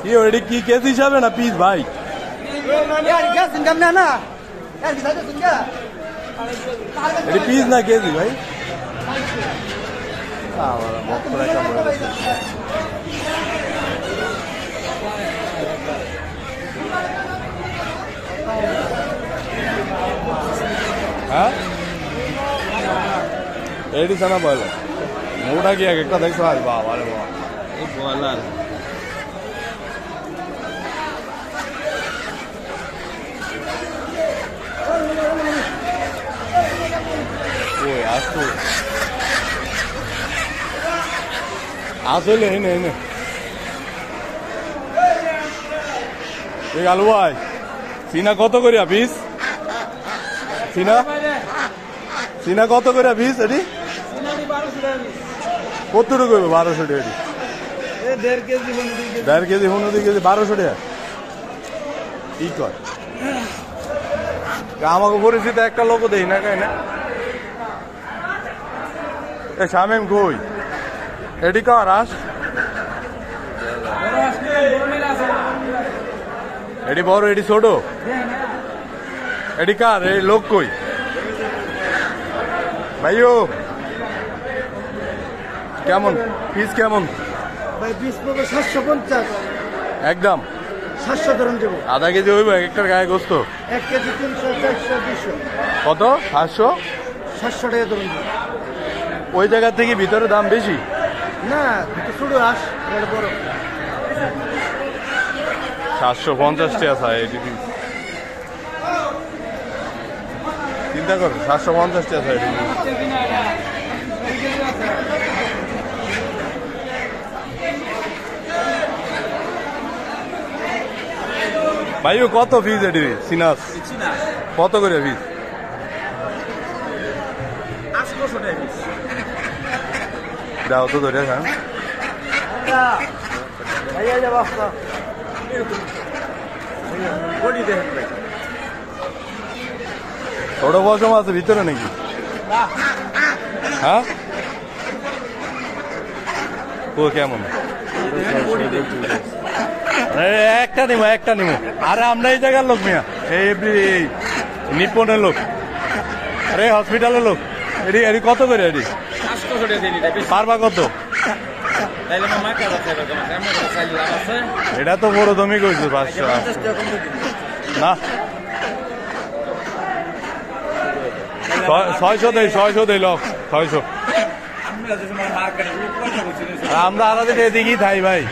কি ওটা কি কেজি হিসাবে না পিস ভাই? এটা পিস না কেজি ভাই? হ্যাঁ এটি সানা বয়লার মোটা কি এক একটা দেখছো আজ বাবা রে বাবা বয়লার ওই আসতো আসলে এনে এনে এই আলু ভাই সিনা কত করিয়া পিস? সিনা সিনা কত করে পিস? এটি কতটুকু 1200 টাকা? 1.5 কেজি 2 কেজি 1200 টাকা কি কর? আমাকে পরিচিত একটা লোক দেই না কাই না এ শামিম কই এটি কার আস? এটি বড় এটি ছোট? এটি কার? এই লোক কই ভাইও? কেমন পিস কেমন ভাই? পিস পড়বে 750 একদম 700 ধরুন দেব। আধা কেজি হইব এক একটার গায়ে গোস্ত? 1 কেজি 300 400 200 কত? 700 টাকা ধরুন। ওই জায়গা থেকে ভিতরে দাম বেশি না এটা ছোট আস এটা বড় 750 টাকা চাই এটি পিস। চিন্তা করো 750 টাকা চাই এটি ভাইও কত পিস এটি সিনাস কত করে পিস? 800 টাকা পিস দাও তো ধরে হ্যাঁ ভাইয়া যা বাস্তা বডি দেন ভাই। ছোট পশম আছে ভিতরে নাকি? হ্যাঁ ও কেমন? একটা নিবো একটা নিবো। আরে আমরা এই জায়গার লোক মিয়া এই নিপনের লোক আরে হসপিটালের লোক এটি এটি কত করে? এটি পারবা কত? এটা তো বড় তুমি কইছো 500 না 600 দেই 600 দেই লোক 600 আমরা আলাদা এদিকেই থাই ভাই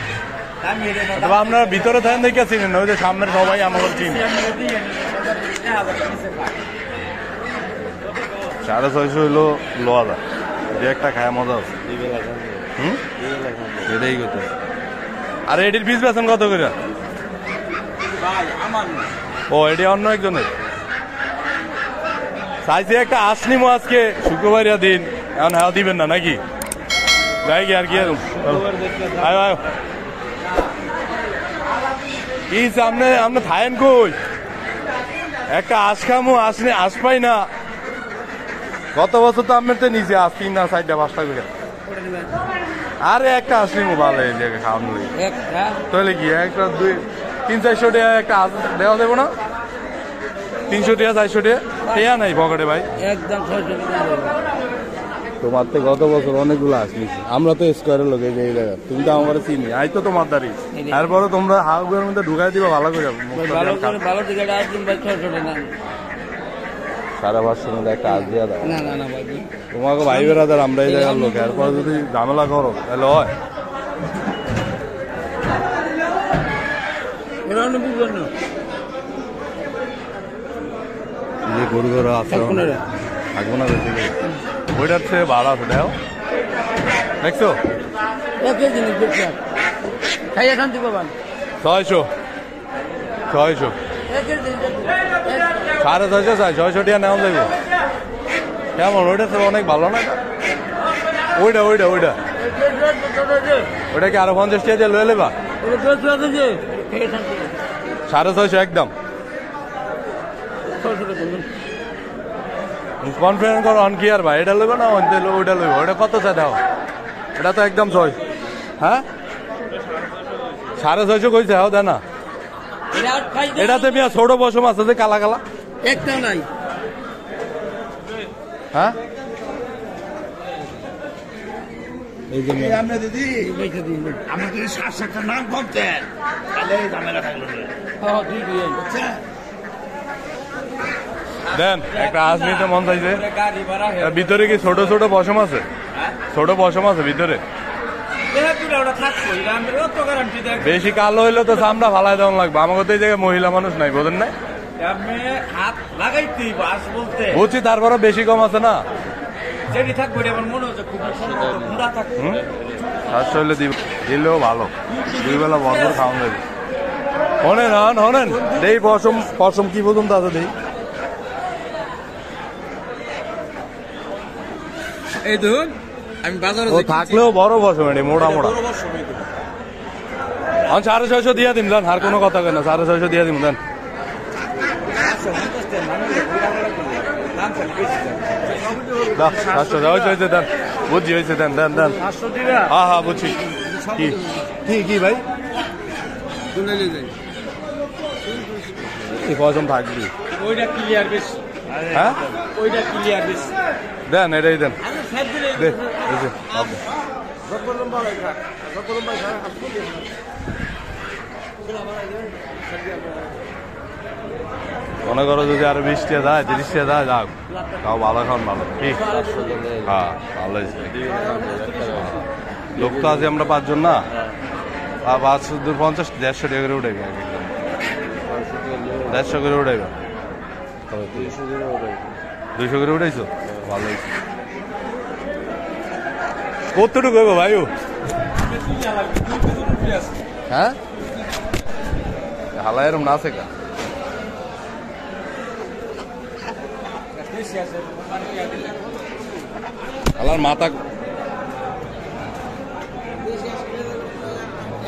আমরা ভিতরে থাকেন দেখে চিনেন ওই যে সামনের সবাই আমাকে চিনি 650 হইলো লোয়াদা যে একটা খায় মজা আছে এটাই কথা। আর এটির পিস বেছেন কত করে? ও এটি অন্য একজনের চাইছি একটা আসনিমো আজকে শুক্রবারিয়া দিন এখন হ্যাঁ দিবেন না নাকি? যাই কি আর কি আয় আয় কি সামনে আমরা থাকেন কই একটা আশ খামো আসনে আশ পাই না। গত বছর তো আপনার তো নিচে আস 3 না 4টা 5টা করে আরে একটা আসনিমো ভালো এই জায়গায় খাওয়ানো তাহলে কি একটা 200-400 টাকা একটা আস দেওয়া দেবো না? 300 টাকা 400 টাকা টাকা নাই পকেটে ভাই একদম 600 টাকা। তোমার তো গত বছর অনেকগুলো আসলিছি আমরা তো স্কোয়ারের লোক এই জায়গা তুমি তো আমার চিনি আই তো তোমার দাঁড়ি তারপরে তোমরা হাউগুলোর মধ্যে ঢুকাই দিবা ভালো করে ভালো টিকিট আসবেন ভাই 600 টাকা 550 মধ্যে একটা আস দিয়া দাও না না না ভাই তোমাকে ভাই বেড়াদার আমরা এই জায়গার লোক এরপরে যদি ঝামেলা করো তাহলে হয় যে গরু গরু আছে থাকবো না বেশি ওইটার চেয়ে ভাড়া আছে দেখো দেখছো 600 650 চাই 600 টাকা নেওয়া যাইব কেমন? ওইটা তো অনেক ভালো না ওইটা ওইটা ওইটা ওইটা কি আরো 50 টাকা দিয়ে লয়ে লেবা 650 একদম কনফারেন্স করো অন কি আর ভাই এটা লইব না ওইটা লইব ওটা কত চাই দাও এটা তো একদম 6 হ্যাঁ 650 কইছে হাও দেনা এটা আর খাই দে। এটাতে মিয়া ছোট পশম আছে যে কালা কালা একটা নাই হ্যাঁ এই যে এই আমরা দিদি পয়সা দিন আমরা যদি 7-7টা নাম করতেন তাহলে এই ঝামেলা থাকলো না হ্যাঁ ঠিক আছে বুঝছে? দেন একটা আজ নিতে মন চাইছে গাড়ি ভাড়া এর ভিতরে কি ছোট ছোট পশম আছে ছোট পশম আছে ভিতরে ওটা থাকবো এটা আমি অত গ্যারান্টি দেখ বেশি কালো হইলে তো চামড়া ফালাই দেওয়া লাগবে আমাকে তো এই জায়গায় মহিলা মানুষ নাই বোঝেন নাই আমি হাত লাগাইতেই বাস বলতে বুঝছি তারপরে বেশি কম আছে না যেটি থাকবো এটা আমার মনে হচ্ছে খুব সুন্দর ঘোরা থাকবে স্বাস্থ্য হইলে দিলেও ভালো দুই বেলা ভরপুর খাওয়ান যাবে হনেন হনেন দেই পশম পশম কি পর্যন্ত আছে দেই এই ধরুন আমি বাজারে ও থাকলেও বড় পশম এটি মোটা মোটা 650 দিয়া দিন দেন আর কোনো কথা কেন 650 দিয়া দিন দেন দাও 700 হয়েছে দেন বুঝছি হয়েছে দেন দেন দেন হ্যাঁ হ্যাঁ বুঝছি কি ভাই এই পশম থাকবি ওইটা ক্লিয়ার বেশি হ্যাঁ ওইটা ক্লিয়ার বেশি দেন এটাই দেন আমি ফের দিলে দে এই যে, হবে। মনে করো যদি আরো 20 টাকা যায় 30 টাকা যায় যাক তাও ভালো খান ভালো কি হ্যাঁ ভালো হয়েছে লোক তো আছে আমরা 5 জন না 550 150 টাকা করে উঠে একদম 150 করে উঠে 200 করে উঠেছো ভালো হয়েছে কতটুকু হইব ভাইও হ্যাঁ হালা এরম না আছে কা হালার মাথা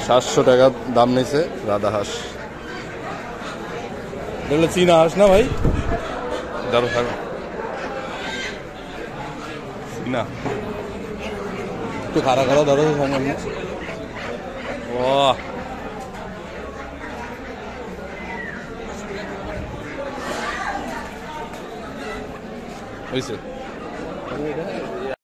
700 টাকা দাম নিছে রাধা হাঁস এগুলো চীনা হাঁস না ভাই ধরো ধরো চীনা একটু খারাপ খারাপ ধরো তো সামনে ও হয়েছে